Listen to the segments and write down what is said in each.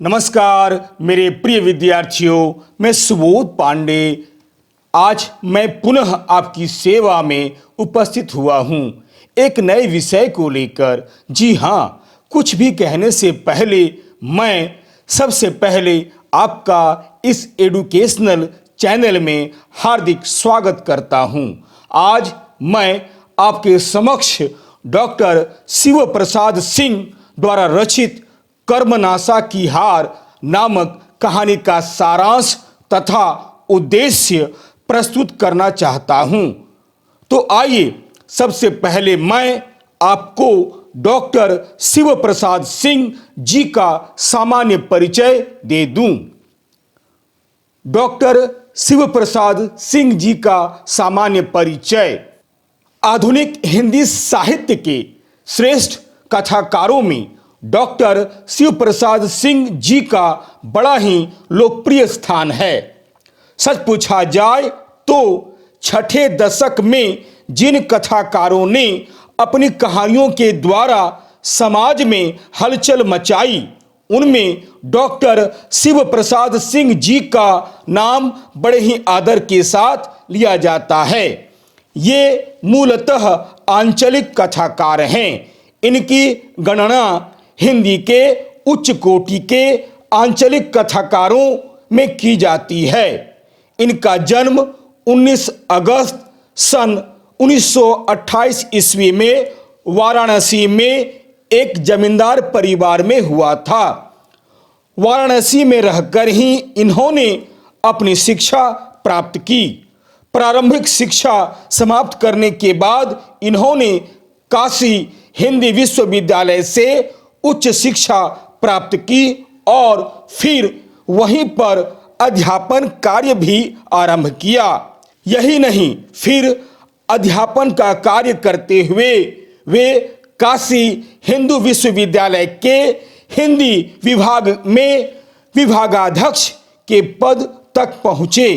नमस्कार मेरे प्रिय विद्यार्थियों, मैं सुबोध पांडे आज मैं पुनः आपकी सेवा में उपस्थित हुआ हूं एक नए विषय को लेकर। जी हाँ, कुछ भी कहने से पहले मैं सबसे पहले आपका इस एडुकेशनल चैनल में हार्दिक स्वागत करता हूं। आज मैं आपके समक्ष डॉक्टर शिव प्रसाद सिंह द्वारा रचित कर्मनाशा की हार नामक कहानी का सारांश तथा उद्देश्य प्रस्तुत करना चाहता हूं। तो आइए सबसे पहले मैं आपको डॉक्टर शिव प्रसाद सिंह जी का सामान्य परिचय दे दूं। डॉक्टर शिव प्रसाद सिंह जी का सामान्य परिचय आधुनिक हिंदी साहित्य के श्रेष्ठ कथाकारों में डॉक्टर शिव प्रसाद सिंह जी का बड़ा ही लोकप्रिय स्थान है। सच पूछा जाए तो छठे दशक में जिन कथाकारों ने अपनी कहानियों के द्वारा समाज में हलचल मचाई, उनमें डॉक्टर शिव प्रसाद सिंह जी का नाम बड़े ही आदर के साथ लिया जाता है। ये मूलतः आंचलिक कथाकार हैं। इनकी गणना हिंदी के उच्च कोटि के आंचलिक कथाकारों में की जाती है। इनका जन्म 19 अगस्त सन 1928 ईस्वी में वाराणसी में एक जमींदार परिवार में हुआ था। वाराणसी में रहकर ही इन्होंने अपनी शिक्षा प्राप्त की। प्रारंभिक शिक्षा समाप्त करने के बाद इन्होंने काशी हिंदी विश्वविद्यालय से उच्च शिक्षा प्राप्त की और फिर वहीं पर अध्यापन कार्य भी आरंभ किया। यही नहीं, फिर अध्यापन का कार्य करते हुए वे काशी हिंदू विश्वविद्यालय के हिंदी विभाग में विभागाध्यक्ष के पद तक पहुंचे।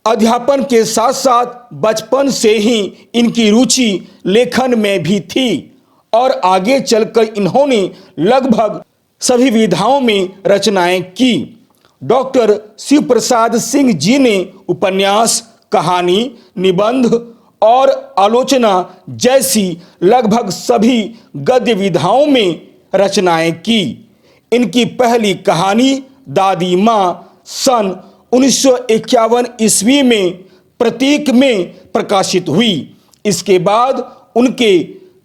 अध्यापन के साथ साथ बचपन से ही इनकी रुचि लेखन में भी थी और आगे चलकर इन्होंने लगभग सभी विधाओं में रचनाएं की। डॉक्टर शिव प्रसाद सिंह जी ने उपन्यास, कहानी, निबंध और आलोचना जैसी लगभग सभी गद्य विधाओं में रचनाएं की। इनकी पहली कहानी दादी माँ सन 1951 ईस्वी में प्रतीक में प्रकाशित हुई। इसके बाद उनके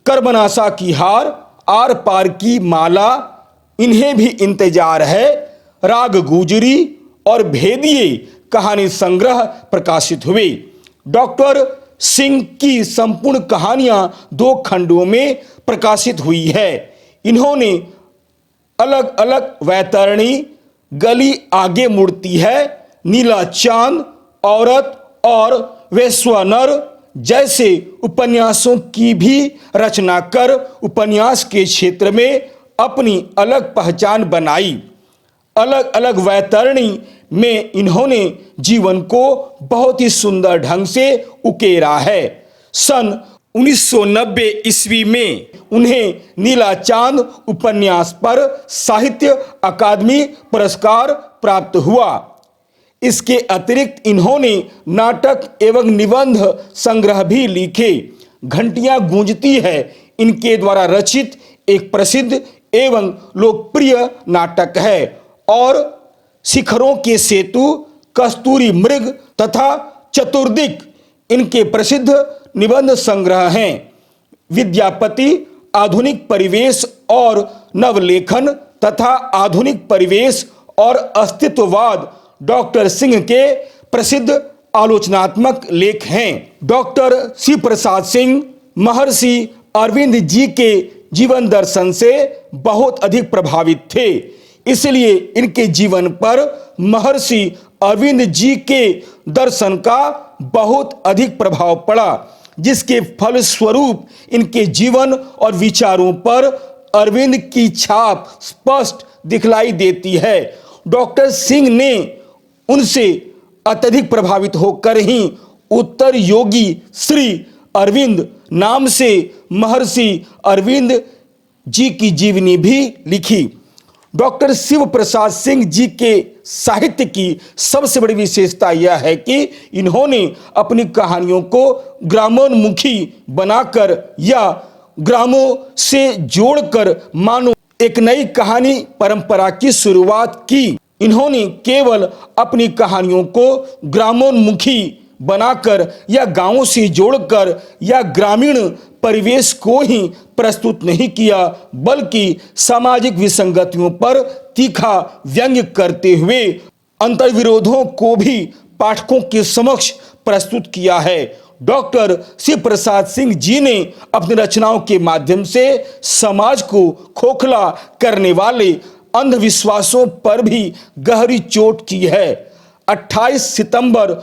कर्मनाशा की हार, आर पार की माला, इन्हें भी इंतजार है, राग गुजरी और भेदिए कहानी संग्रह प्रकाशित हुए। डॉक्टर सिंह की संपूर्ण कहानियां 2 खंडों में प्रकाशित हुई है। इन्होंने अलग अलग वैतरणी, गली आगे मुड़ती है, नीला चांद, औरत और वैश्वानर जैसे उपन्यासों की भी रचना कर उपन्यास के क्षेत्र में अपनी अलग पहचान बनाई। अलग अलग वैतरणी में इन्होंने जीवन को बहुत ही सुंदर ढंग से उकेरा है। सन 1990 ईस्वी में उन्हें नीला चांद उपन्यास पर साहित्य अकादमी पुरस्कार प्राप्त हुआ। इसके अतिरिक्त इन्होंने नाटक एवं निबंध संग्रह भी लिखे। घंटियां गूंजती है इनके द्वारा रचित एक प्रसिद्ध एवं लोकप्रिय नाटक है और शिखरों के सेतु, कस्तूरी मृग तथा चतुर्दिक इनके प्रसिद्ध निबंध संग्रह हैं। विद्यापति आधुनिक परिवेश और नवलेखन तथा आधुनिक परिवेश और अस्तित्ववाद डॉक्टर सिंह के प्रसिद्ध आलोचनात्मक लेख हैं। डॉक्टर शिव प्रसाद सिंह महर्षि अरविंद जी के जीवन दर्शन से बहुत अधिक प्रभावित थे। इसलिए इनके जीवन पर महर्षि अरविंद जी के दर्शन का बहुत अधिक प्रभाव पड़ा, जिसके फलस्वरूप इनके जीवन और विचारों पर अरविंद की छाप स्पष्ट दिखलाई देती है। डॉक्टर सिंह ने उनसे अत्यधिक प्रभावित होकर ही उत्तर योगी श्री अरविंद नाम से महर्षि अरविंद जी की जीवनी भी लिखी। डॉक्टर शिव प्रसाद सिंह जी के साहित्य की सबसे बड़ी विशेषता यह है कि इन्होंने अपनी कहानियों को ग्रामोन्मुखी बनाकर या ग्रामों से जोड़कर मानो एक नई कहानी परंपरा की शुरुआत की। इन्होंने केवल अपनी कहानियों को ग्रामोन्मुखी बनाकर या गांवों से जोड़कर या ग्रामीण परिवेश को ही प्रस्तुत नहीं किया, बल्कि सामाजिक विसंगतियों पर तीखा व्यंग्य करते हुए अंतर्विरोधों को भी पाठकों के समक्ष प्रस्तुत किया है। डॉक्टर शिव प्रसाद सिंह जी ने अपनी रचनाओं के माध्यम से समाज को खोखला करने वाले अंधविश्वासों पर भी गहरी चोट की है। 28 सितंबर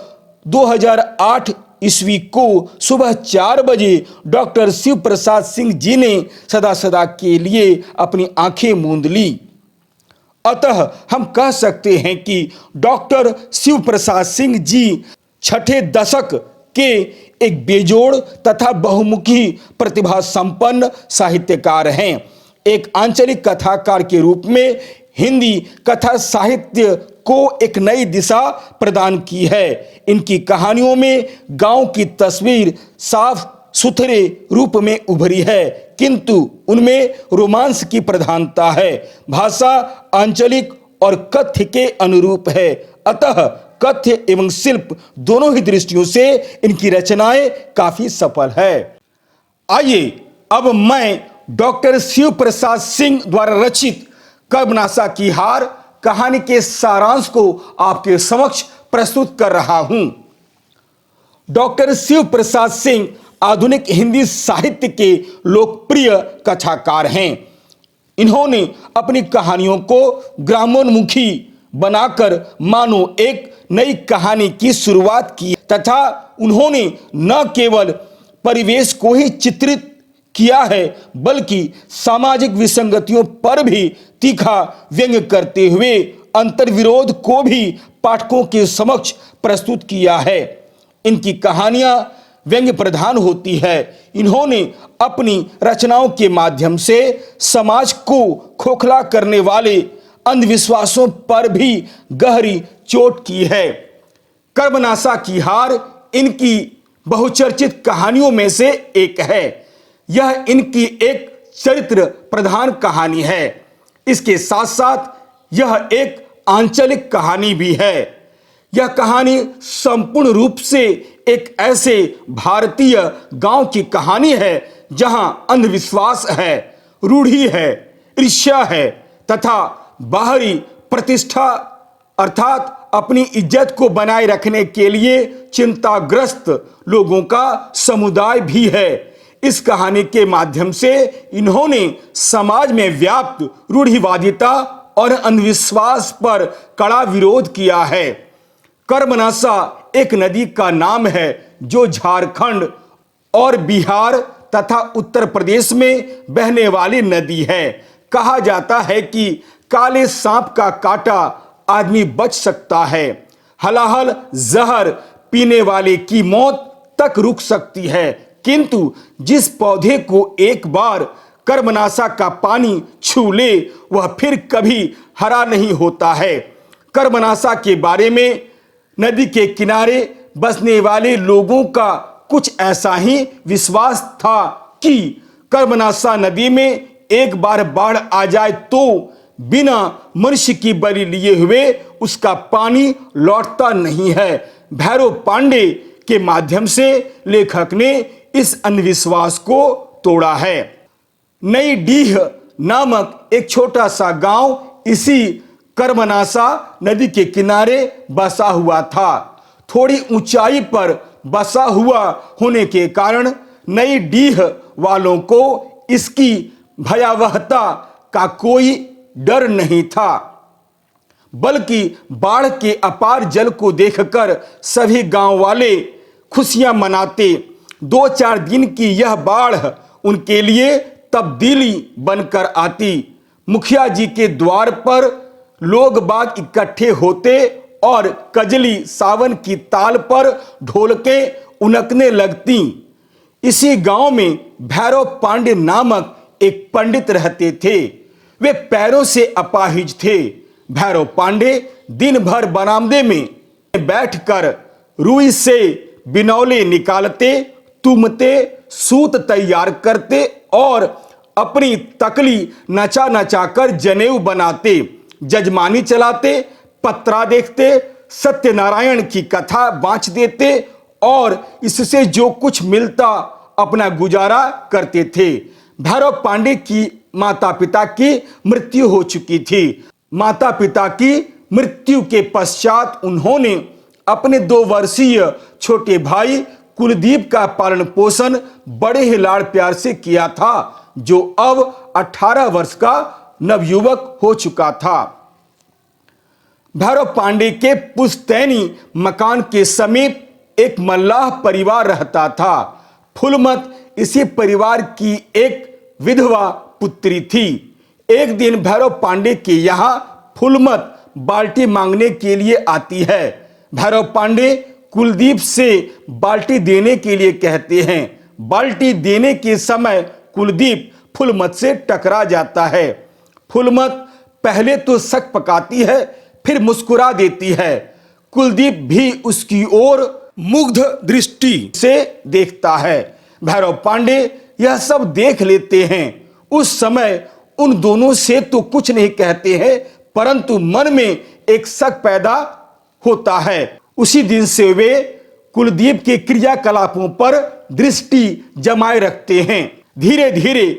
2008 ईस्वी को सुबह 4 बजे डॉक्टर शिव प्रसाद सिंह जी ने सदा सदा के लिए अपनी आंखें मूंद ली। अतः हम कह सकते हैं कि डॉक्टर शिव प्रसाद सिंह जी छठे दशक के एक बेजोड़ तथा बहुमुखी प्रतिभा संपन्न साहित्यकार हैं। एक आंचलिक कथाकार के रूप में हिंदी कथा साहित्य को एक नई दिशा प्रदान की है। इनकी कहानियों में गांव की तस्वीर साफ सुथरे रूप में उभरी है, किंतु उनमें रोमांस की प्रधानता है। भाषा आंचलिक और कथ्य के अनुरूप है। अतः कथ्य एवं शिल्प दोनों ही दृष्टियों से इनकी रचनाएं काफी सफल है। आइए अब मैं डॉक्टर शिव प्रसाद सिंह द्वारा रचित कर्मनाशा की हार कहानी के सारांश को आपके समक्ष प्रस्तुत कर रहा हूं। डॉक्टर शिव प्रसाद सिंह आधुनिक हिंदी साहित्य के लोकप्रिय कथाकार हैं। इन्होंने अपनी कहानियों को ग्रामोन्मुखी बनाकर मानो एक नई कहानी की शुरुआत की तथा उन्होंने न केवल परिवेश को ही चित्रित किया है, बल्कि सामाजिक विसंगतियों पर भी तीखा व्यंग्य करते हुए अंतर्विरोध को भी पाठकों के समक्ष प्रस्तुत किया है। इनकी कहानियां व्यंग्य प्रधान होती है। इन्होंने अपनी रचनाओं के माध्यम से समाज को खोखला करने वाले अंधविश्वासों पर भी गहरी चोट की है। कर्मनाशा की हार इनकी बहुचर्चित कहानियों में से एक है। यह इनकी एक चरित्र प्रधान कहानी है। इसके साथ साथ यह एक आंचलिक कहानी भी है। यह कहानी संपूर्ण रूप से एक ऐसे भारतीय गांव की कहानी है जहां अंधविश्वास है, रूढ़ी है, ईर्ष्या है तथा बाहरी प्रतिष्ठा अर्थात अपनी इज्जत को बनाए रखने के लिए चिंताग्रस्त लोगों का समुदाय भी है। इस कहानी के माध्यम से इन्होंने समाज में व्याप्त रूढ़िवादिता और अंधविश्वास पर कड़ा विरोध किया है। कर्मनाशा एक नदी का नाम है जो झारखंड और बिहार तथा उत्तर प्रदेश में बहने वाली नदी है। कहा जाता है कि काले सांप का काटा आदमी बच सकता है, हलाहल जहर पीने वाले की मौत तक रुक सकती है, किंतु जिस पौधे को एक बार कर्मनाशा का पानी छू ले वह फिर कभी हरा नहीं होता है। कर्मनाशा के बारे में नदी के किनारे बसने वाले लोगों का कुछ ऐसा ही विश्वास था कि कर्मनाशा नदी में एक बार बाढ़ आ जाए तो बिना मनुष्य की बलि लिए हुए उसका पानी लौटता नहीं है। भैरव पांडे के माध्यम से लेखक ने इस अंधविश्वास को तोड़ा है। नई डीह नामक एक छोटा सा गांव इसी कर्मनाशा नदी के किनारे बसा हुआ था। थोड़ी ऊंचाई पर बसा हुआ होने के कारण नई डीह वालों को इसकी भयावहता का कोई डर नहीं था, बल्कि बाढ़ के अपार जल को देखकर सभी गांव वाले खुशियां मनाते। 2-4 दिन की यह बाढ़ उनके लिए तब्दीली बनकर आती। मुखिया जी के द्वार पर लोग बाग इकट्ठे होते और कजली सावन की ताल पर ढोलकें उनकने लगती। इसी गांव में भैरव पांडे नामक एक पंडित रहते थे। वे पैरों से अपाहिज थे। भैरव पांडे दिन भर बरामदे में बैठकर रुई से बिनौले निकालते, तुमते, सूत तैयार करते और अपनी तकली नचा नचा कर जनेऊ बनाते, जजमानी चलाते, पत्रा देखते, सत्यनारायण की कथा बाँच देते और इससे जो कुछ मिलता अपना गुजारा करते थे। भैरव पांडे की माता पिता की मृत्यु हो चुकी थी। माता पिता की मृत्यु के पश्चात उन्होंने अपने 2 वर्षीय छोटे भाई कुलदीप का पालन पोषण बड़े ही लाड़ प्यार से किया था, जो अब 18 वर्ष का नवयुवक हो चुका था। भैरव पांडे के पुश्तैनी मकान के समीप एक मल्लाह परिवार रहता था। फुलमत इसी परिवार की एक विधवा पुत्री थी। एक दिन भैरव पांडे के यहाँ फुलमत बाल्टी मांगने के लिए आती है। भैरव पांडे कुलदीप से बाल्टी देने के लिए कहते हैं। बाल्टी देने के समय कुलदीप फुलमत से टकरा जाता है। फुलमत पहले तो शक पकाती है, फिर मुस्कुरा देती है। कुलदीप भी उसकी ओर मुग्ध दृष्टि से देखता है। भैरव पांडे यह सब देख लेते हैं। उस समय उन दोनों से तो कुछ नहीं कहते हैं, परंतु मन में एक शक पैदा होता है। उसी दिन से वे कुलदीप के क्रियाकलापों पर दृष्टि जमाए रखते हैं। धीरे धीरे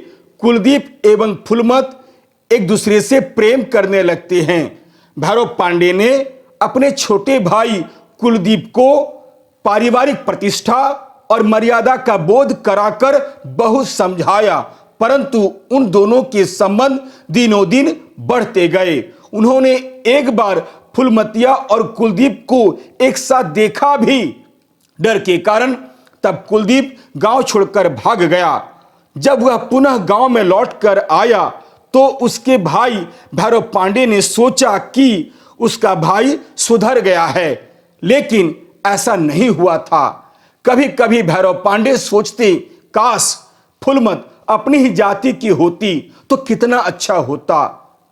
कुलदीप एवं फुलमत एक दूसरे से प्रेम करने लगते हैं। भैरव पांडे ने अपने छोटे भाई कुलदीप को पारिवारिक प्रतिष्ठा और मर्यादा का बोध कराकर बहुत समझाया, परंतु उन दोनों के संबंध दिनों दिन बढ़ते गए। उन्होंने एक बार फुलमतिया और कुलदीप को एक साथ देखा भी। डर के कारण तब कुलदीप गांव छोड़कर भाग गया। जब वह पुनः गांव में लौटकर आया तो उसके भाई भैरव पांडे ने सोचा कि उसका भाई सुधर गया है, लेकिन ऐसा नहीं हुआ था। कभी कभी भैरव पांडे सोचते, काश फुलमत अपनी ही जाति की होती तो कितना अच्छा होता,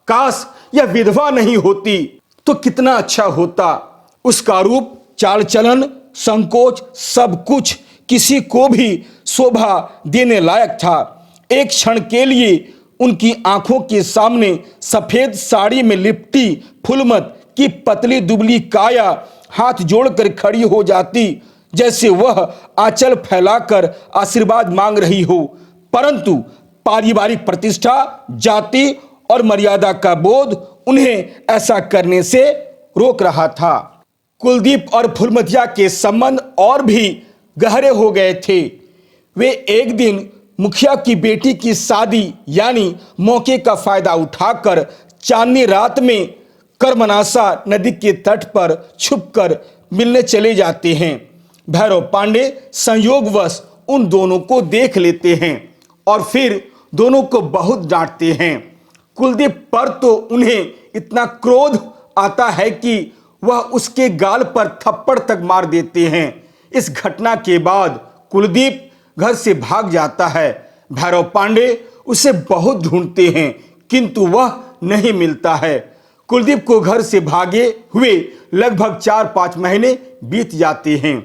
काश यह विधवा नहीं होती तो कितना अच्छा होता। उसका रूप, चाल चलन, संकोच, सब कुछ किसी को भी शोभा देने लायक था। एक क्षण के लिए उनकी आंखों के सामने सफेद साड़ी में लिपटी फुलमत की पतली दुबली काया हाथ जोड़कर खड़ी हो जाती, जैसे वह आंचल फैलाकर आशीर्वाद मांग रही हो। परंतु पारिवारिक प्रतिष्ठा, जाति और मर्यादा का बोध उन्हें ऐसा करने से रोक रहा था। कुलदीप और फुलमतिया के संबंध और भी गहरे हो गए थे। वे एक दिन मुखिया की बेटी की शादी यानी मौके का फायदा उठाकर चांदनी रात में कर्मनासा नदी के तट पर छुपकर मिलने चले जाते हैं। भैरव पांडे संयोगवश उन दोनों को देख लेते हैं और फिर दोनों को बहुत डांटते हैं। कुलदीप पर तो उन्हें इतना क्रोध आता है कि वह उसके गाल पर थप्पड़ तक मार देते हैं। इस घटना के बाद कुलदीप घर से भाग जाता है। भैरव पांडे उसे बहुत ढूंढते हैं, किंतु वह नहीं मिलता है। कुलदीप को घर से भागे हुए लगभग 4-5 महीने बीत जाते हैं।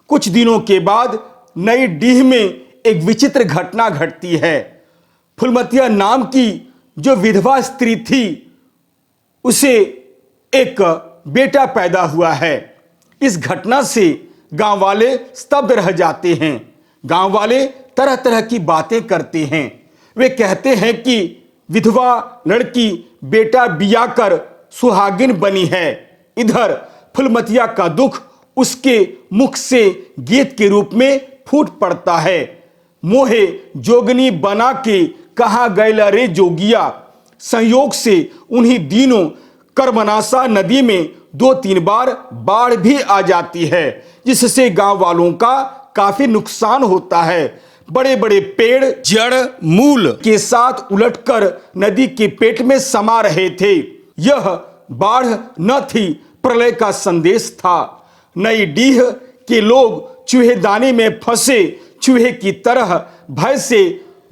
कुछ दिनों के बाद नई डीह में एक विचित्र घटना घटती है। फुलमतिया नाम की जो विधवा स्त्री थी, उसे एक बेटा पैदा हुआ है। इस घटना से गांव वाले स्तब्ध रह जाते हैं। गांव वाले तरह तरह की बातें करते हैं। वे कहते हैं कि विधवा लड़की बेटा बिया कर सुहागिन बनी है। इधर फुलमतिया का दुख उसके मुख से गीत के रूप में फूट पड़ता है। मोहे जोगनी बना के कहाँ गैला रे जोगिया। संयोग से उन्हीं दिनों कर्मनासा नदी में 2-3 बार बाढ़ भी आ जाती है, जिससे गांव वालों का काफी नुकसान होता है। बड़े बड़े पेड़ जड़ मूल के साथ उलटकर नदी के पेट में समा रहे थे। यह बाढ़ न थी, प्रलय का संदेश था। नई डीह के लोग चूहेदानी में फंसे चूहे की तरह भय से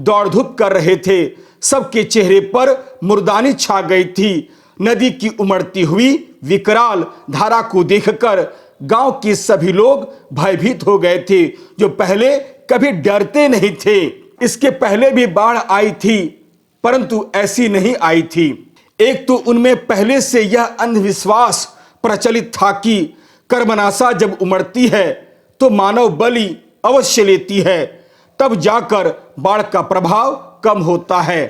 दौड़ धूप कर रहे थे। सबके चेहरे पर मुर्दानी छा गई थी। नदी की उमड़ती हुई विकराल धारा को देखकर गांव के सभी लोग भयभीत हो गए थे, जो पहले कभी डरते नहीं थे। इसके पहले भी बाढ़ आई थी, परंतु ऐसी नहीं आई थी। एक तो उनमें पहले से यह अंधविश्वास प्रचलित था कि कर्मनाशा जब उमड़ती है तो मानव बलि अवश्य लेती है, तब जाकर बाढ़ का प्रभाव कम होता है।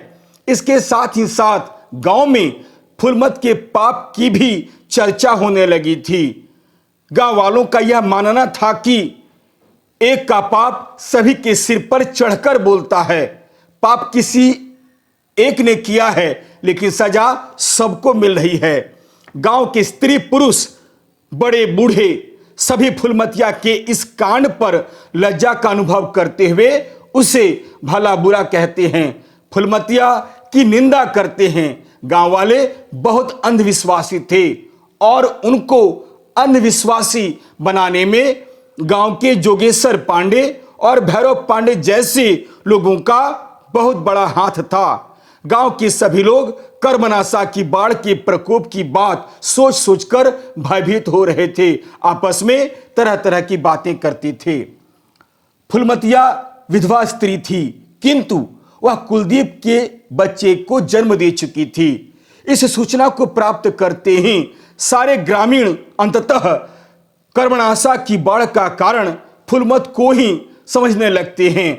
इसके साथ ही साथ गांव में फुलमत के पाप की भी चर्चा होने लगी थी। गांव वालों का यह मानना था कि एक का पाप सभी के सिर पर चढ़कर बोलता है। पाप किसी एक ने किया है, लेकिन सजा सबको मिल रही है। गांव के स्त्री पुरुष बड़े बूढ़े सभी फुलमतिया के इस कांड पर लज्जा का अनुभव करते हुए उसे भला बुरा कहते हैं, फुलमतिया की निंदा करते हैं। गांव वाले बहुत अंधविश्वासी थे और उनको अंधविश्वासी बनाने में गांव के जोगेश्वर पांडे और भैरव पांडे जैसे लोगों का बहुत बड़ा हाथ था। गांव के सभी लोग कर्मनाशा की बाढ़ के प्रकोप की बात सोच सोचकर भयभीत हो रहे थे, आपस में तरह तरह की बातें करते थे। फुलमतिया विधवा स्त्री थी, किंतु वह कुलदीप के बच्चे को जन्म दे चुकी थी। इस सूचना को प्राप्त करते ही सारे ग्रामीण अंततः कर्मनाशा की बाढ़ का कारण फुलमत को ही समझने लगते हैं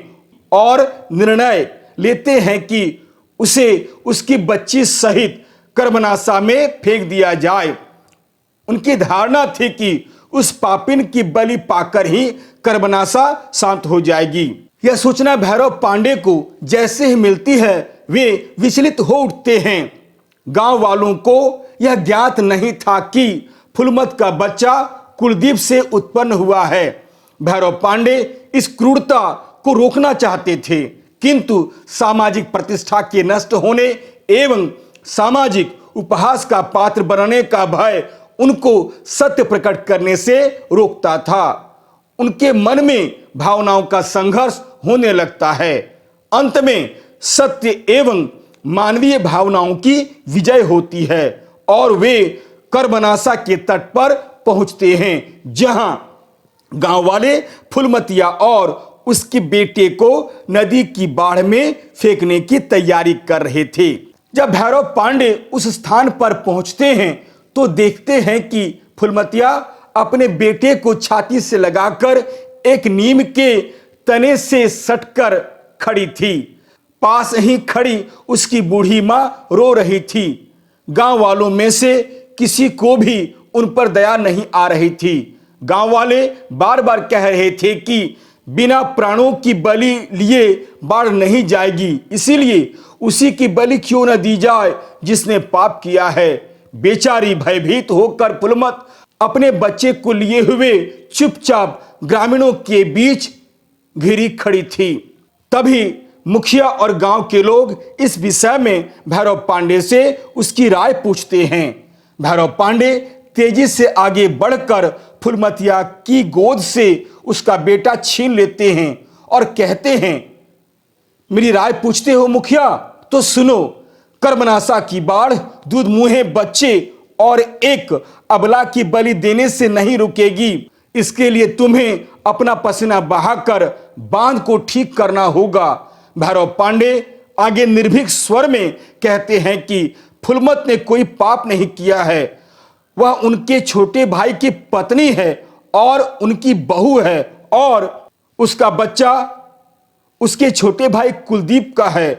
और निर्णय लेते हैं कि उसे उसकी बच्ची सहित कर्मनाशा में फेंक दिया जाए। उनकी धारणा थी कि उस पापिन की बलि पाकर ही कर्मनाशा शांत हो जाएगी। यह सूचना भैरव पांडे को जैसे ही मिलती है वे विचलित हो उठते हैं। गांव वालों को यह ज्ञात नहीं था कि फुलमत का बच्चा कुलदीप से उत्पन्न हुआ है। भैरव पांडे इस क्रूरता को रोकना चाहते थे, किंतु सामाजिक प्रतिष्ठा के नष्ट होने एवं सामाजिक उपहास का पात्र बनने का भय उनको सत्य प्रकट करने से रोकता था। उनके मन में भावनाओं का संघर्ष होने लगता है। अंत में सत्य एवं मानवीय भावनाओं की विजय होती है और वे कर्मनाशा के तट पर पहुंचते हैं, जहां गांव वाले फुलमतिया और उसके बेटे को नदी की बाढ़ में फेंकने की तैयारी कर रहे थे। जब भैरव पांडे उस स्थान पर पहुंचते हैं तो देखते हैं कि फुलमतिया अपने बेटे को छाती से लगाकर एक नीम के तने से सटकर खड़ी थी। पास ही खड़ी उसकी बूढ़ी मां रो रही थी। गांव वालों में से किसी को भी उन पर दया नहीं आ रही थी। गांव वाले बार बार कह रहे थे कि बिना प्राणों की बलि लिए बाढ़ नहीं जाएगी, इसीलिए उसी की बलि क्यों न दी जाए जिसने पाप किया है। बेचारी भयभीत होकर फुलमत अपने बच्चे को लिए हुए चुपचाप ग्रामीणों के बीच घिरी खड़ी थी। तभी मुखिया और गांव के लोग इस विषय में भैरव पांडे से उसकी राय पूछते हैं। भैरव पांडे तेजी से आगे बढ़कर फुलमतिया की गोद से उसका बेटा छीन लेते हैं और कहते हैं, मेरी राय पूछते हो मुखिया, तो सुनो। कर्मनाशा की बाढ़ दूध मुंहे बच्चे और एक अबला की बलि देने से नहीं रुकेगी। इसके लिए तुम्हें अपना पसीना बहाकर बांध को ठीक करना होगा। भैरव पांडे आगे निर्भीक स्वर में कहते हैं कि फुलमत ने कोई पाप नहीं किया है। वह उनके छोटे भाई की पत्नी है और उनकी बहू है, और उसका बच्चा उसके छोटे भाई कुलदीप का है।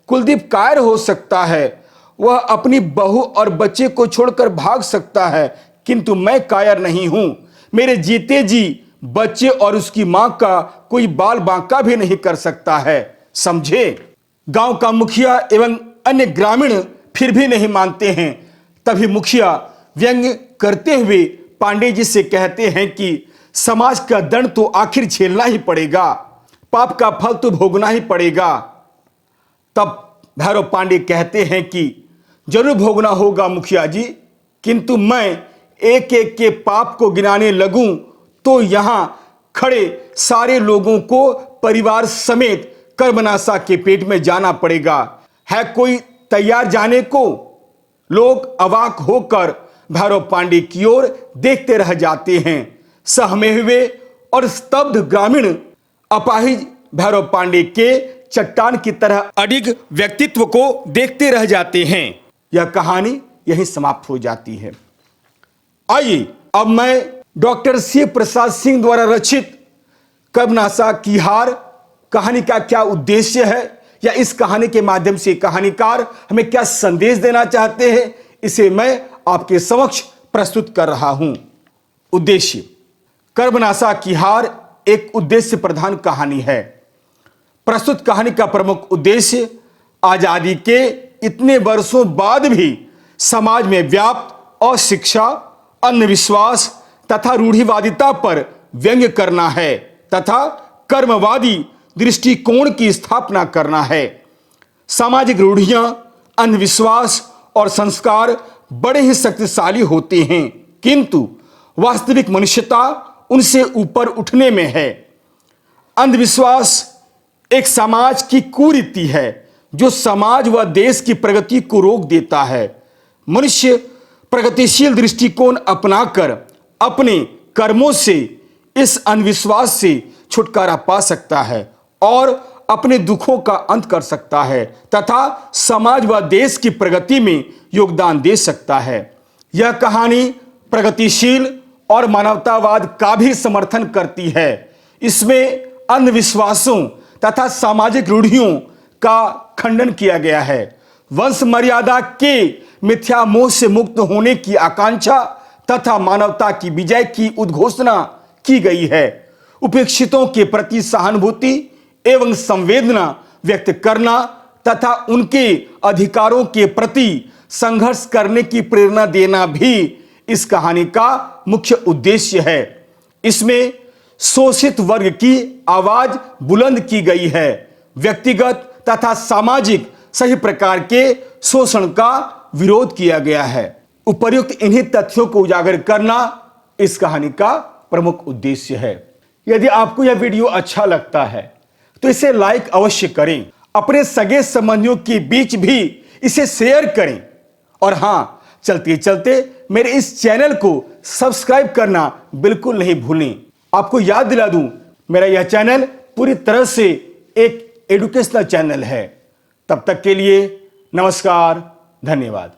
कुलदीप कायर हो सकता है, वह अपनी बहू और बच्चे को छोड़कर भाग सकता है, किंतु मैं कायर नहीं हूं। मेरे जीते जी बच्चे और उसकी मां का कोई बाल बांका भी नहीं कर सकता है, समझे। गांव का मुखिया एवं अन्य ग्रामीण फिर भी नहीं मानते हैं। तभी मुखिया व्यंग्य करते हुए पांडे जी से कहते हैं कि समाज का दंड तो आखिर झेलना ही पड़ेगा, पाप का फल तो भोगना ही पड़ेगा। तब भैरव पांडे कहते हैं कि जरूर भोगना होगा मुखिया जी, किंतु मैं एक एक के पाप को गिनाने लगूं तो यहां खड़े सारे लोगों को परिवार समेत कर्मनाशा के पेट में जाना पड़ेगा। है कोई तैयार जाने को? लोग अवाक होकर भैरव पांडे की ओर देखते रह जाते हैं। सहमे हुए और स्तब्ध ग्रामीण अपाहिज भैरव पांडे के चट्टान की तरह अडिग व्यक्तित्व को देखते रह जाते हैं। यह कहानी यहीं समाप्त हो जाती है। आइए अब मैं डॉक्टर शिव प्रसाद सिंह द्वारा रचित कर्मनाशा की हार कहानी का क्या उद्देश्य है, या इस कहानी के माध्यम से कहानीकार हमें क्या संदेश देना चाहते हैं, इसे मैं आपके समक्ष प्रस्तुत कर रहा हूं। उद्देश्य: कर्मनाशा की हार एक उद्देश्य प्रधान कहानी है। प्रस्तुत कहानी का प्रमुख उद्देश्य आजादी के इतने वर्षों बाद भी समाज में व्याप्त अशिक्षा, अंधविश्वास तथा रूढ़िवादिता पर व्यंग्य करना है तथा कर्मवादी दृष्टिकोण की स्थापना करना है। सामाजिक रूढ़ियां, अंधविश्वास और संस्कार बड़े ही शक्तिशाली होते हैं, किंतु वास्तविक मनुष्यता उनसे ऊपर उठने में है। अंधविश्वास एक समाज की कुरीति है जो समाज व देश की प्रगति को रोक देता है। मनुष्य प्रगतिशील दृष्टिकोण अपनाकर अपने कर्मों से इस अंधविश्वास से छुटकारा पा सकता है और अपने दुखों का अंत कर सकता है तथा समाज व देश की प्रगति में योगदान दे सकता है। यह कहानी प्रगतिशील और मानवतावाद का भी समर्थन करती है। इसमें अंधविश्वासों तथा सामाजिक रूढ़ियों का खंडन किया गया है। वंश मर्यादा के मिथ्या मोह से मुक्त होने की आकांक्षा तथा मानवता की विजय की उद्घोषणा की गई है। उपेक्षितों के प्रति सहानुभूति एवं संवेदना व्यक्त करना तथा उनके अधिकारों के प्रति संघर्ष करने की प्रेरणा देना भी इस कहानी का मुख्य उद्देश्य है। इसमें शोषित वर्ग की आवाज बुलंद की गई है। व्यक्तिगत तथा सामाजिक सही प्रकार के शोषण का विरोध किया गया है। उपर्युक्त इन्हीं तथ्यों को उजागर करना इस कहानी का प्रमुख उद्देश्य है। यदि आपको यह वीडियो अच्छा लगता है तो इसे लाइक अवश्य करें, अपने सगे संबंधियों के बीच भी इसे शेयर करें और हां, चलते चलते मेरे इस चैनल को सब्सक्राइब करना बिल्कुल नहीं भूलें। आपको याद दिला दूं, मेरा यह चैनल पूरी तरह से एक एजुकेशनल चैनल है। तब तक के लिए नमस्कार, धन्यवाद।